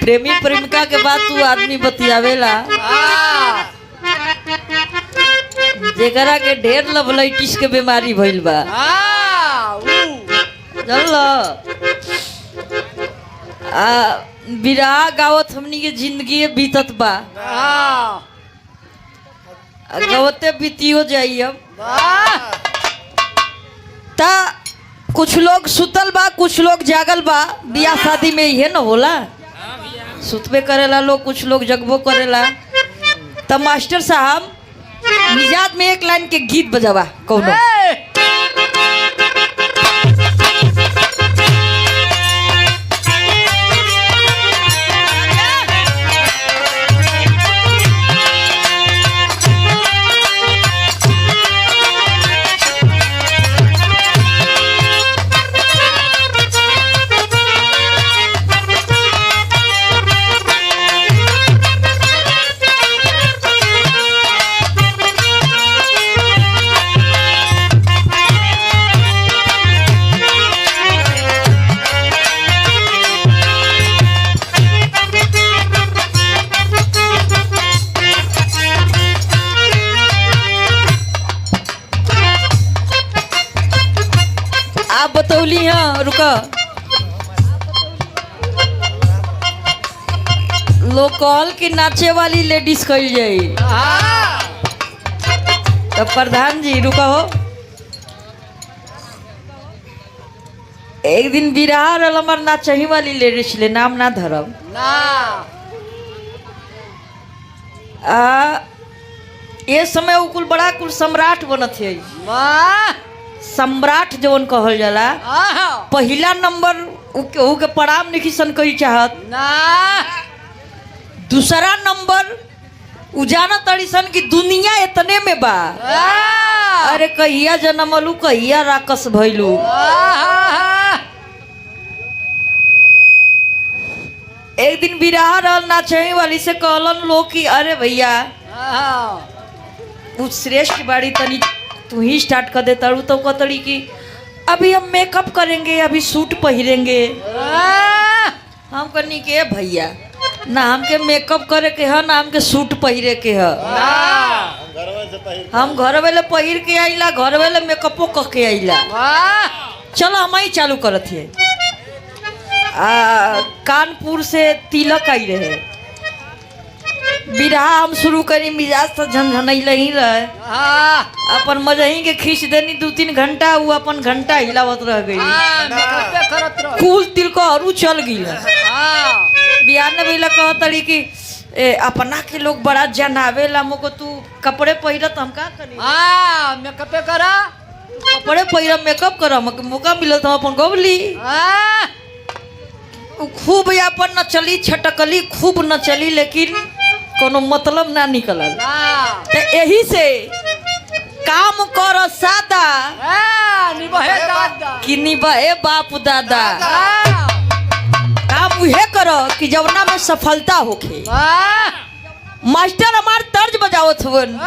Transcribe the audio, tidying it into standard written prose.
प्रेमी प्रेमिका के बाद तू आदमी बतियावेला जेकरा के ढेर लवलाइटिस के बीमारी भइल बा चल बिरहा गावत हमनी के जिंदगी बीतत बा गवते बीतियो जाई अब ता कुछ लोग सुतल बा कुछ लोग जागल बा बियाह शादी में ये न होला सुतबे करेला लोग कुछ लोग जगबो करेला तब मास्टर साहब निजात में एक लाइन के गीत बजावा कौनो बतौली हाँ रुका लोकल की नाचे वाली लेडीज कही जाई तो प्रधान जी रुका हो एक दिन बिरहा रल हमार नाचही वाली लेडीज ले नाम ना धरब ये समय कुल बड़ा कुल सम्राट बनत है सम्राट जवन कहल जाला पहला नंबर के प्रणाम नहीं सन कही चाहत दूसरा नंबर उजाना तड़ी सन की दुनिया इतने में बा अरे कहिया जन्मलू कहिया राकस भइलू एक दिन बिरहा रहल नाचे वाली से कहलन लोग कि अरे भैया कुछ श्रेष्ठ बाड़ी तनी तू ही स्टार्ट कर देता तो कतड़ी की अभी हम मेकअप करेंगे अभी सूट पहनेंगे हम करनी के भैया ना हमके मेकअप करे के है ना हमके सूट पहरे के है हम घर वाले पहिर के आइला घर वाले मेकअपो क के आइला चलो हम ही चालू करत है कानपुर से तिलक आई रहे बिरहा हम शुरू करी मिजाज तो झनझनैले ही रहे अपन मजही के खींच देनी 2-3 घंटा वो अपन घंटा हिलावत रह गई कुल तिल को हरू चल गई बिहान बेला कहतड़ी कि अपना के लोग बड़ा जनावेला मोको तू कपड़े पहिरत हम का करी मेकअप करा कपड़े पहिर मेकअप कर मौका मिलत हम अपन गवली खूब अपन नचली छटकली खूब नचली लेकिन कोनो मतलब ना निकलल तो यही से काम कर सादा निभे दादा कि निभे बाप दादा काम उहे करो कि जवना में सफलता होखे मास्टर हमार तर्ज बजावत हुवन